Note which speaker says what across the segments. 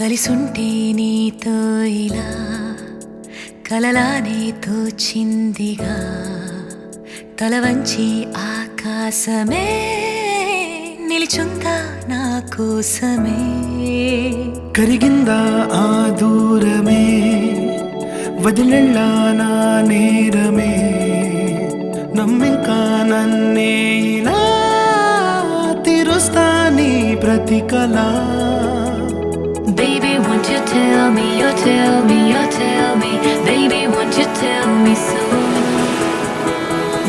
Speaker 1: కలిసుంటే నీతో ఇలా కలలానే తోచిందిగా తల వంచి ఆకాశమే నిలిచుందా నా కోసమే
Speaker 2: కరిగిందా ఆ దూరమే వదిలెళ్ళా నా నేరమే నమ్మింకా నన్నే ఇలా తీరుస్తా నీ ప్రతి కళ
Speaker 1: Baby, won't you tell me, you tell me, you tell me Baby, won't you tell me so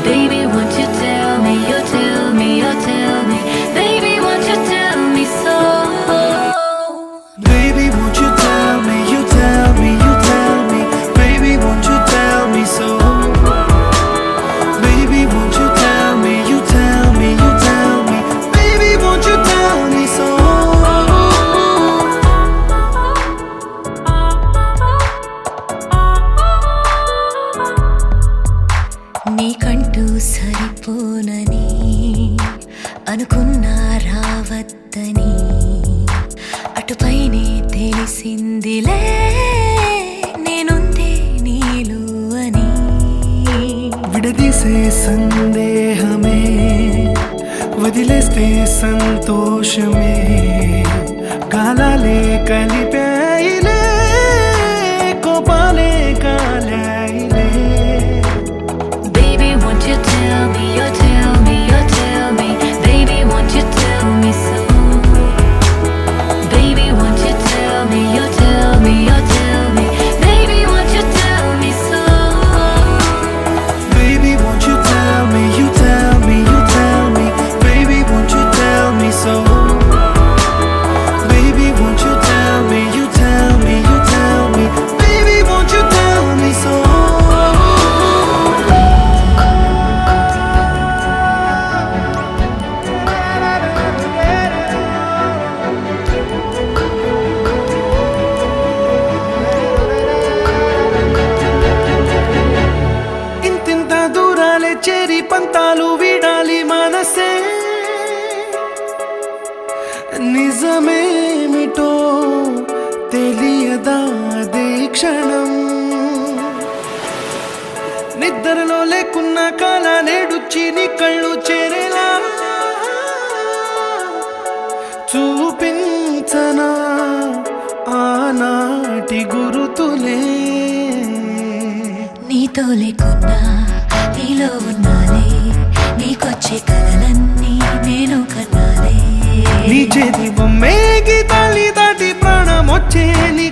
Speaker 1: Baby, won't you tell me, you tell me, you tell me Baby, won't you tell me so
Speaker 2: Baby, won't you tell me, you tell me, you tell me Baby, won't you tell me so Baby, won't you tell me, you tell me, you tell me Baby, won't you tell me so
Speaker 1: నీకంటూ సరిపోనని అనుకున్నా రావద్దని అటుపైనే తెలిసిందిలే నేనుందే నీలు అని
Speaker 2: విడదీసే సందేహమే వదిలేస్తే సంతోషమే కాలాలే కలిపాయిలే కోపాలే కాలాయిలే
Speaker 1: Baby, won't you tell me, you tell me, you tell me Baby, won't you tell me so Baby, won't you tell me, you tell me, you tell me Baby, won't you tell me so
Speaker 2: Baby, won't you tell me, you tell me, you tell me Baby, won't you tell me so Baby, won't you tell me, you tell me, you tell me Baby, won't you tell me so ఇంతింత దూరాలే చేరి పంతాలు వీడాలి మనసే నిజమేమిటో తెలియదా అదే క్షణం నిద్రలో లేకున్న కాల నేడుచ్చి నీ కళ్ళు చేరేలా చూపించనా ఆనాటి గురుతులే
Speaker 1: నీతో లేకున్నా నీలో ఉన్నాలే నీకొచ్చే కలలన్నీ నేను కన్నాలే
Speaker 2: నీ చేతి బొమ్మే గీతాలి దాటి ప్రాణం వచ్చే నీ